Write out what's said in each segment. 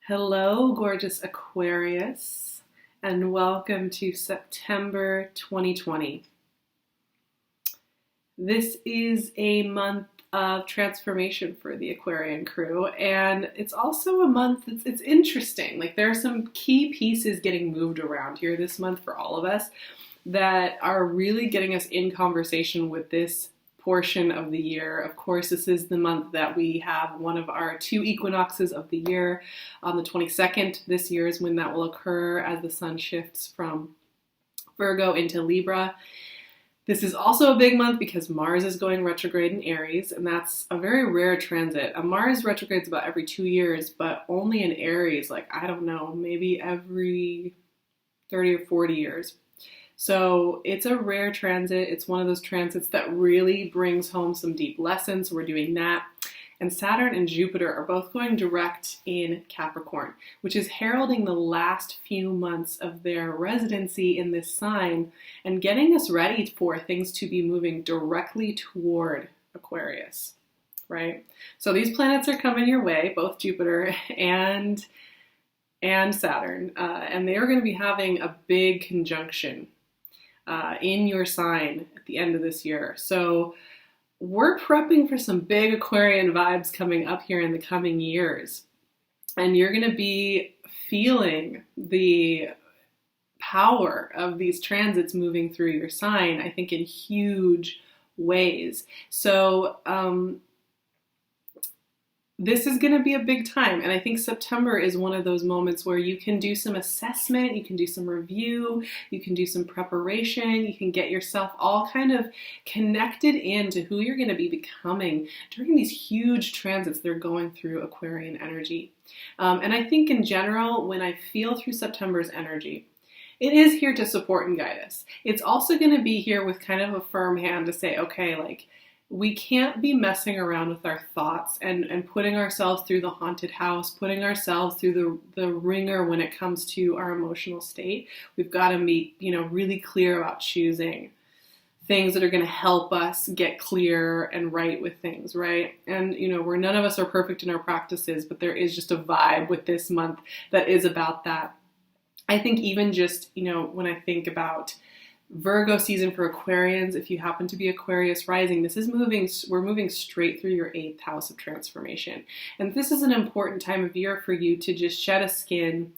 Hello, gorgeous Aquarius, and welcome to September 2020. This is a month of transformation for the Aquarian crew, and it's also a month it's interesting. Like, there are some key pieces getting moved around here this month for all of us that are really getting us in conversation with this portion of the year. Of course, this is the month that we have one of our two equinoxes of the year on the 22nd. This year is when that will occur as the sun shifts from Virgo into Libra. This is also a big month because Mars is going retrograde in Aries, and that's a very rare transit. A Mars retrogrades about every 2 years, but only in Aries, like, I don't know, maybe every 30 or 40 years. So it's a rare transit. It's one of those transits that really brings home some deep lessons. We're doing that. And Saturn and Jupiter are both going direct in Capricorn, which is heralding the last few months of their residency in this sign and getting us ready for things to be moving directly toward Aquarius, right? So these planets are coming your way, both Jupiter and Saturn, and they are going to be having a big conjunction in your sign at the end of this year. So we're prepping for some big Aquarian vibes coming up here in the coming years. And you're going to be feeling the power of these transits moving through your sign, I think, in huge ways. So this is going to be a big time, and I think September is one of those moments where you can do some assessment, you can do some review, you can do some preparation, you can get yourself all kind of connected into who you're going to be becoming during these huge transits that are going through Aquarian energy. And I think in general, when I feel through September's energy, it is here to support and guide us. It's also going to be here with kind of a firm hand to say, okay, like, we can't be messing around with our thoughts and putting ourselves through the haunted house, putting ourselves through the ringer when it comes to our emotional state. We've got to be, really clear about choosing things that are going to help us get clear and right with things, right? And, where none of us are perfect in our practices, but there is just a vibe with this month that is about that. I think even just, when I think about Virgo season for Aquarians, if you happen to be Aquarius rising, we're moving straight through your 8th house of transformation. And this is an important time of year for you to just shed a skin,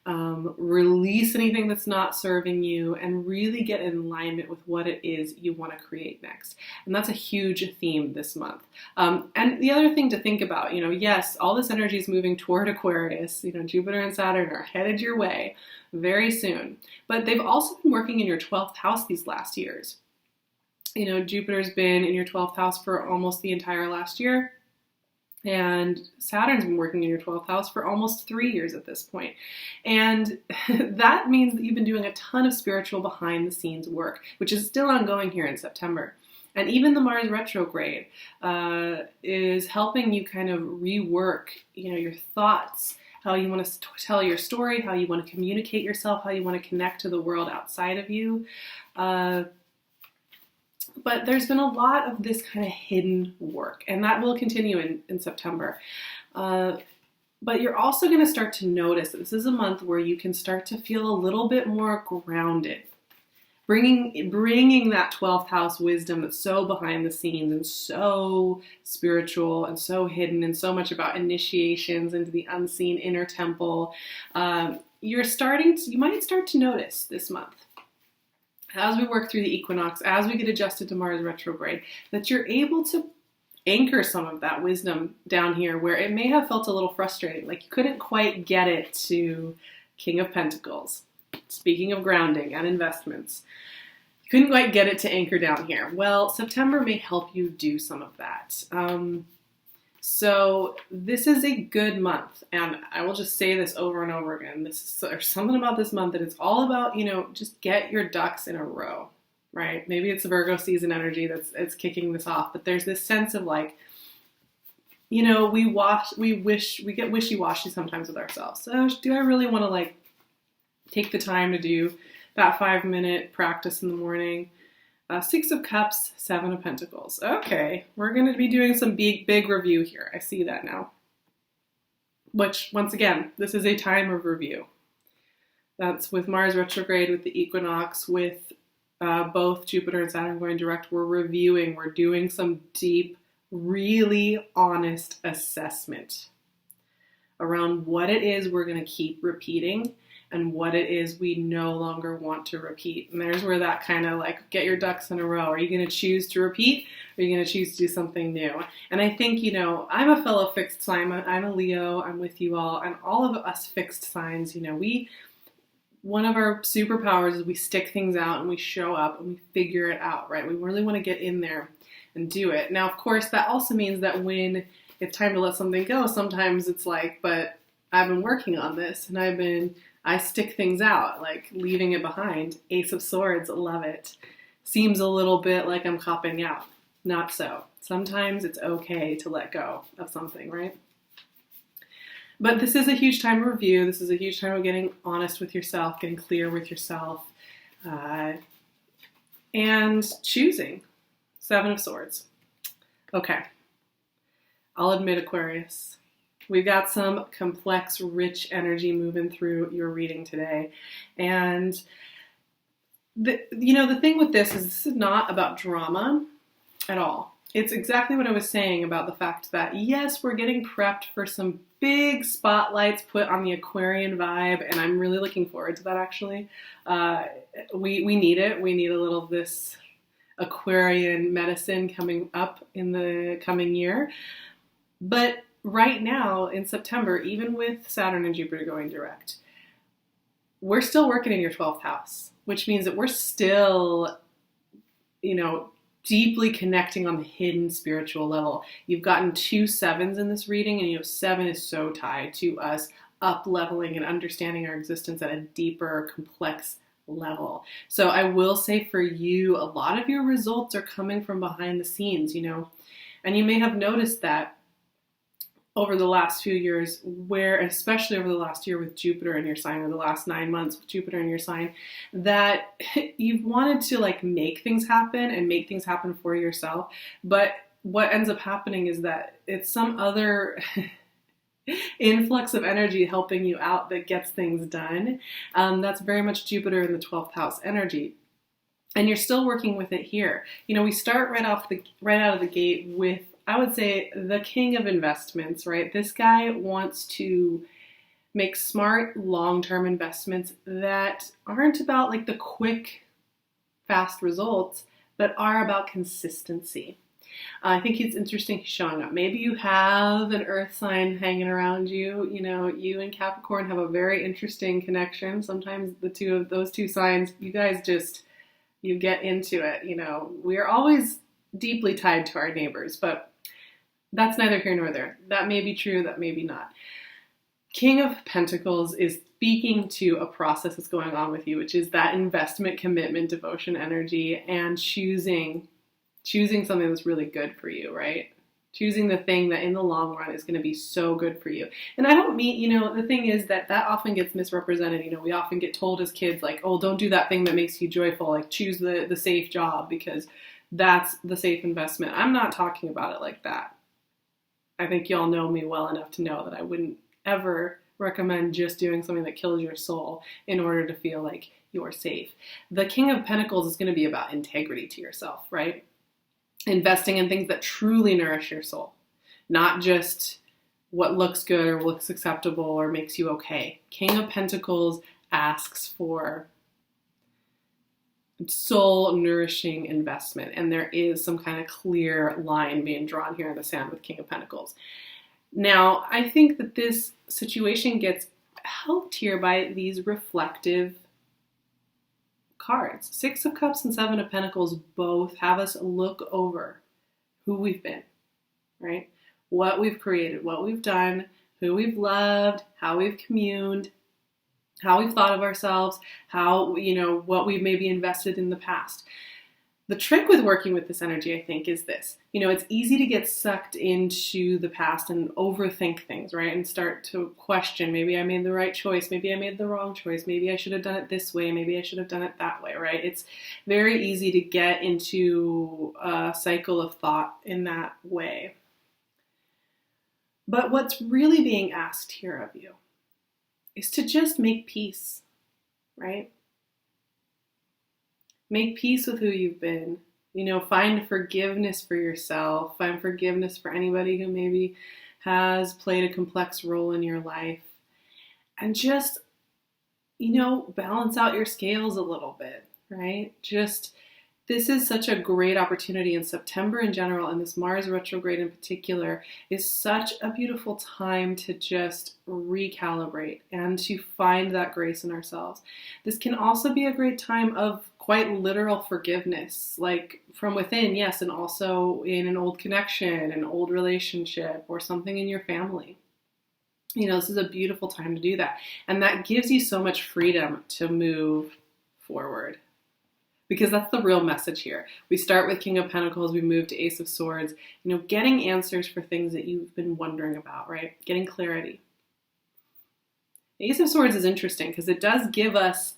release anything that's not serving you, and really get in alignment with what it is you want to create next. And that's a huge theme this month. And the other thing to think about, yes, all this energy is moving toward Aquarius. Jupiter and Saturn are headed your way very soon. But they've also been working in your 12th house these last years. Jupiter's been in your 12th house for almost the entire last year. And Saturn's been working in your 12th house for almost 3 years at this point. And that means that you've been doing a ton of spiritual behind the scenes work, which is still ongoing here in September. And even the Mars retrograde is helping you kind of rework, your thoughts, how you want to tell your story, how you want to communicate yourself, how you want to connect to the world outside of you. But there's been a lot of this kind of hidden work, and that will continue in September. But you're also going to start to notice that this is a month where you can start to feel a little bit more grounded. Bringing that 12th house wisdom that's so behind the scenes and so spiritual and so hidden and so much about initiations into the unseen inner temple. You might start to notice this month, as we work through the equinox, as we get adjusted to Mars retrograde, that you're able to anchor some of that wisdom down here where it may have felt a little frustrating, like you couldn't quite get it to King of Pentacles. Speaking of grounding and investments, you couldn't quite get it to anchor down here. Well, September may help you do some of that. So this is a good month, and I will just say this over and over again. There's something about this month that it's all about, just get your ducks in a row, right? Maybe it's the Virgo season energy that's kicking this off, but there's this sense of like, we get wishy-washy sometimes with ourselves. So do I really want to take the time to do that 5-minute practice in the morning? 6 of Cups, 7 of Pentacles. Okay, we're going to be doing some big review here. I see that now. which once again, this is a time of review. That's with Mars retrograde, with the equinox, with both Jupiter and Saturn going direct. We're reviewing, we're doing some deep, really honest assessment around what it is we're going to keep repeating and what it is we no longer want to repeat. And there's where that kind of like, get your ducks in a row. Are you going to choose to repeat? Or are you going to choose to do something new? And I think, you know, I'm a fellow fixed sign. I'm a Leo. I'm with you all. And all of us fixed signs, you know, one of our superpowers is we stick things out and we show up and we figure it out, right? We really want to get in there and do it. Now, of course, that also means that when it's time to let something go, sometimes it's like, but I've been working on this and I stick things out, like leaving it behind. Ace of Swords, love it. Seems a little bit like I'm copping out. Not so. Sometimes it's okay to let go of something, right? But this is a huge time of review. This is a huge time of getting honest with yourself, getting clear with yourself, and choosing. Seven of Swords. Okay. I'll admit, Aquarius, we've got some complex, rich energy moving through your reading today. And the thing with this is not about drama at all. It's exactly what I was saying about the fact that, yes, we're getting prepped for some big spotlights put on the Aquarian vibe, and I'm really looking forward to that, actually. We need it. We need a little of this Aquarian medicine coming up in the coming year. But right now, in September, even with Saturn and Jupiter going direct, we're still working in your 12th house, which means that we're still, you know, deeply connecting on the hidden spiritual level. You've gotten 2 sevens in this reading, and 7 is so tied to us up-leveling and understanding our existence at a deeper, complex level. So I will say for you, a lot of your results are coming from behind the scenes, and you may have noticed that over the last few years, where, especially over the last year with Jupiter in your sign, or the last 9 months with Jupiter in your sign, that you've wanted to like make things happen and make things happen for yourself. But what ends up happening is that it's some other influx of energy helping you out that gets things done. That's very much Jupiter in the 12th house energy. And you're still working with it here. We start right out of the gate with, I would say, the king of investments, right? This guy wants to make smart, long-term investments that aren't about like the quick, fast results, but are about consistency. I think it's interesting he's showing up. Maybe you have an earth sign hanging around you. You and Capricorn have a very interesting connection. Sometimes those two signs, you guys you get into it. We're always deeply tied to our neighbors, but that's neither here nor there. That may be true, that may be not. King of Pentacles is speaking to a process that's going on with you, which is that investment, commitment, devotion, energy, and choosing something that's really good for you, right? Choosing the thing that in the long run is going to be so good for you. And I don't mean, the thing is that often gets misrepresented. We often get told as kids, like, oh, don't do that thing that makes you joyful. Like, choose the safe job because that's the safe investment. I'm not talking about it like that. I think y'all know me well enough to know that I wouldn't ever recommend just doing something that kills your soul in order to feel like you're safe. The King of Pentacles is going to be about integrity to yourself, right? Investing in things that truly nourish your soul, not just what looks good or looks acceptable or makes you okay. King of Pentacles asks for soul nourishing investment, and there is some kind of clear line being drawn here in the sand with King of Pentacles. Now, I think that this situation gets helped here by these reflective cards. 6 of Cups and 7 of Pentacles both have us look over who we've been, right? What we've created, what we've done, who we've loved, how we've communed, how we've thought of ourselves, how, what we've maybe invested in the past. The trick with working with this energy, I think, is this. It's easy to get sucked into the past and overthink things, right? And start to question, maybe I made the right choice, maybe I made the wrong choice, maybe I should have done it this way, maybe I should have done it that way, right? It's very easy to get into a cycle of thought in that way. But what's really being asked here of you is to just make peace, right? Make peace with who you've been. Find forgiveness for yourself. Find forgiveness for anybody who maybe has played a complex role in your life. And just, balance out your scales a little bit, right? This is such a great opportunity in September in general, and this Mars retrograde in particular is such a beautiful time to just recalibrate and to find that grace in ourselves. This can also be a great time of quite literal forgiveness, like from within, yes, and also in an old connection, an old relationship, or something in your family. This is a beautiful time to do that. And that gives you so much freedom to move forward. Because that's the real message here. We start with King of Pentacles, we move to Ace of Swords, getting answers for things that you've been wondering about, right? Getting clarity. The Ace of Swords is interesting because it does give us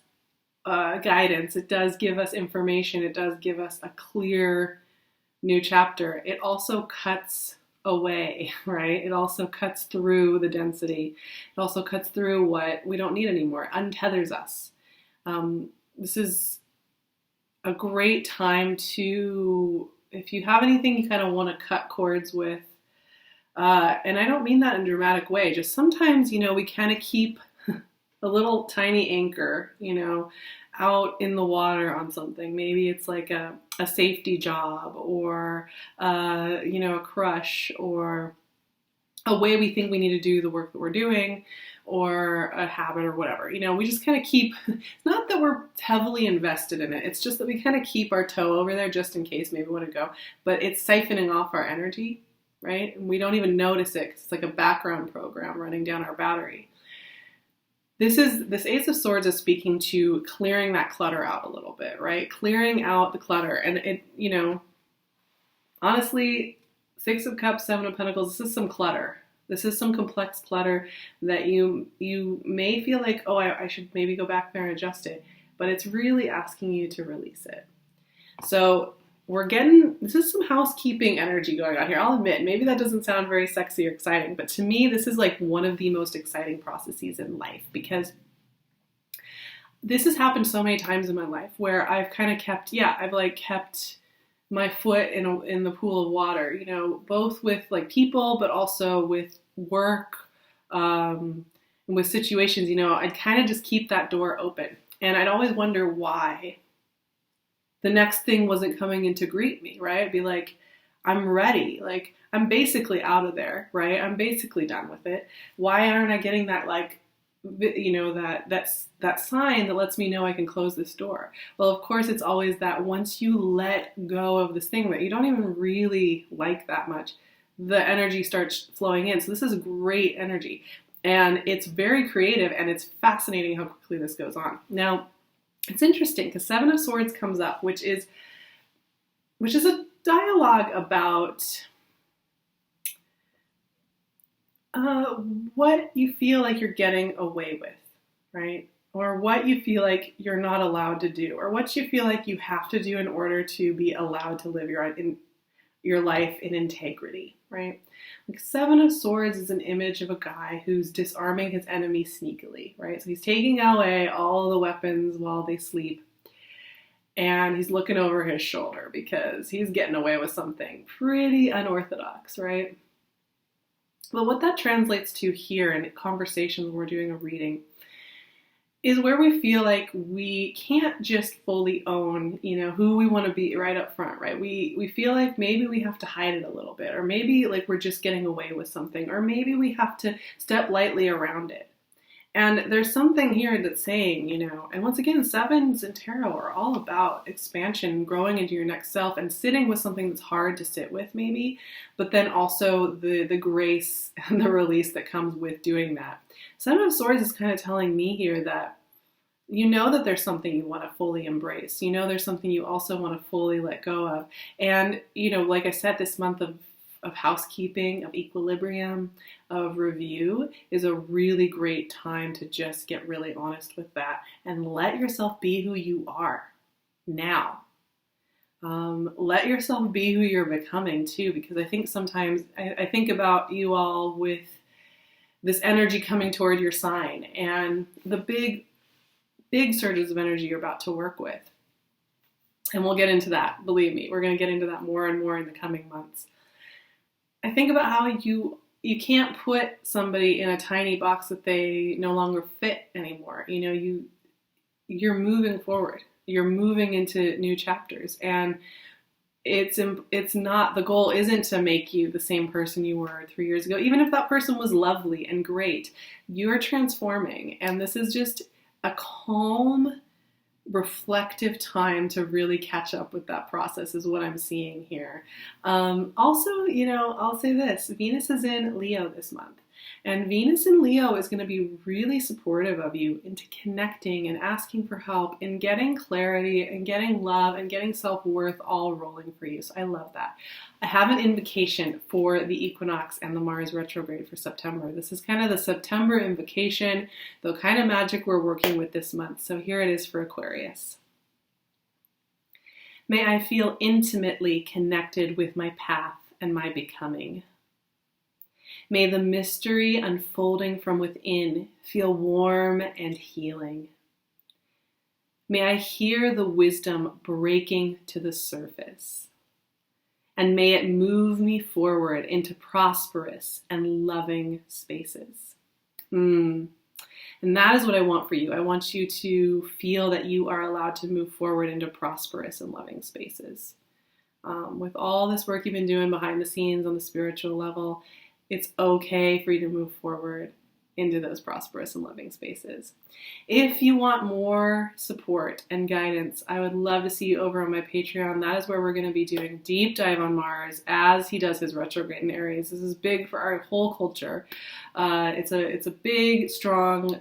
guidance, it does give us information, it does give us a clear new chapter. It also cuts away, right? It also cuts through the density. It also cuts through what we don't need anymore, untethers us. This is a great time to, if you have anything you kind of want to cut cords with, and I don't mean that in a dramatic way, just sometimes, we kind of keep a little tiny anchor, out in the water on something. Maybe it's like a safety job or, a crush or a way we think we need to do the work that we're doing or a habit or whatever. We just kind of keep, it's not that we're heavily invested in it. It's just that we kind of keep our toe over there just in case maybe we want to go, but it's siphoning off our energy, right? And we don't even notice it because it's like a background program running down our battery. This Ace of Swords is speaking to clearing that clutter out a little bit, right? Clearing out the clutter. And it, honestly, Six of Cups, Seven of Pentacles, this is some clutter. This is some complex clutter that you may feel like, oh, I should maybe go back there and adjust it. But it's really asking you to release it. So this is some housekeeping energy going on here. I'll admit, maybe that doesn't sound very sexy or exciting, but to me, this is like one of the most exciting processes in life because this has happened so many times in my life where I've kind of kept my foot in the pool of water, both with like people, but also with work, and with situations, I'd kind of just keep that door open. And I'd always wonder why the next thing wasn't coming in to greet me, right? I'd be like, I'm ready. Like, I'm basically out of there, right? I'm basically done with it. Why aren't I getting that, that sign that lets me know I can close this door? Well, of course, it's always that once you let go of this thing that you don't even really like that much, the energy starts flowing in. So this is great energy. And it's very creative and it's fascinating how quickly this goes on. Now, it's interesting because Seven of Swords comes up, which is a dialogue about what you feel like you're getting away with, right? Or what you feel like you're not allowed to do, or what you feel like you have to do in order to be allowed to live your life in integrity, right? Like Seven of Swords is an image of a guy who's disarming his enemy sneakily, right? So he's taking away all the weapons while they sleep, and he's looking over his shoulder because he's getting away with something pretty unorthodox, right? But what that translates to here in conversations when we're doing a reading is where we feel like we can't just fully own, who we want to be right up front, right? We feel like maybe we have to hide it a little bit, or maybe like we're just getting away with something, or maybe we have to step lightly around it. And there's something here that's saying, and once again, sevens in tarot are all about expansion, growing into your next self, and sitting with something that's hard to sit with maybe, but then also the grace and the release that comes with doing that. Seven of Swords is kind of telling me here that that there's something you want to fully embrace. There's something you also want to fully let go of. And, like I said, this month of housekeeping, of equilibrium, of review is a really great time to just get really honest with that and let yourself be who you are now. Let yourself be who you're becoming too, because I think sometimes I think about you all with this energy coming toward your sign and the big surges of energy you're about to work with. And we'll get into that. Believe me, we're going to get into that more and more in the coming months. I think about how you can't put somebody in a tiny box that they no longer fit anymore. You know, you're moving forward. You're moving into new chapters, and it's not, the goal isn't to make you the same person you were 3 years ago. Even if that person was lovely and great, you're transforming, and this is just a calm, reflective time to really catch up with that process is what I'm seeing here. Also, you know, I'll say this, Venus is in Leo this month. And Venus in Leo is going to be really supportive of you into connecting and asking for help and getting clarity and getting love and getting self-worth all rolling for you. So I love that. I have an invocation for the equinox and the Mars retrograde for September. This is kind of the September invocation, the kind of magic we're working with this month. So here it is for Aquarius. May I feel intimately connected with my path and my becoming. May the mystery unfolding from within feel warm and healing. May I hear the wisdom breaking to the surface. And may it move me forward into prosperous and loving spaces. And that is what I want for you. I want you to feel that you are allowed to move forward into prosperous and loving spaces. With all this work you've been doing behind the scenes on the spiritual level, it's okay for you to move forward into those prosperous and loving spaces. If you want more support and guidance, I would love to see you over on my Patreon. That is where we're going to be doing deep dive on Mars as he does his retrograde in Aries. This is big for our whole culture. It's a big, strong,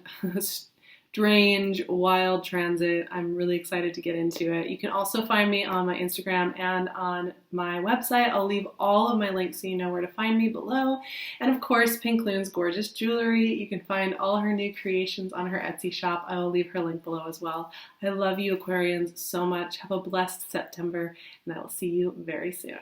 strange, wild transit. I'm really excited to get into it. You can also find me on my Instagram and on my website. I'll leave all of my links so you know where to find me below. And of course, PinkLune's gorgeous jewelry. You can find all her new creations on her Etsy shop. I will leave her link below as well. I love you, Aquarians, so much. Have a blessed September, and I will see you very soon.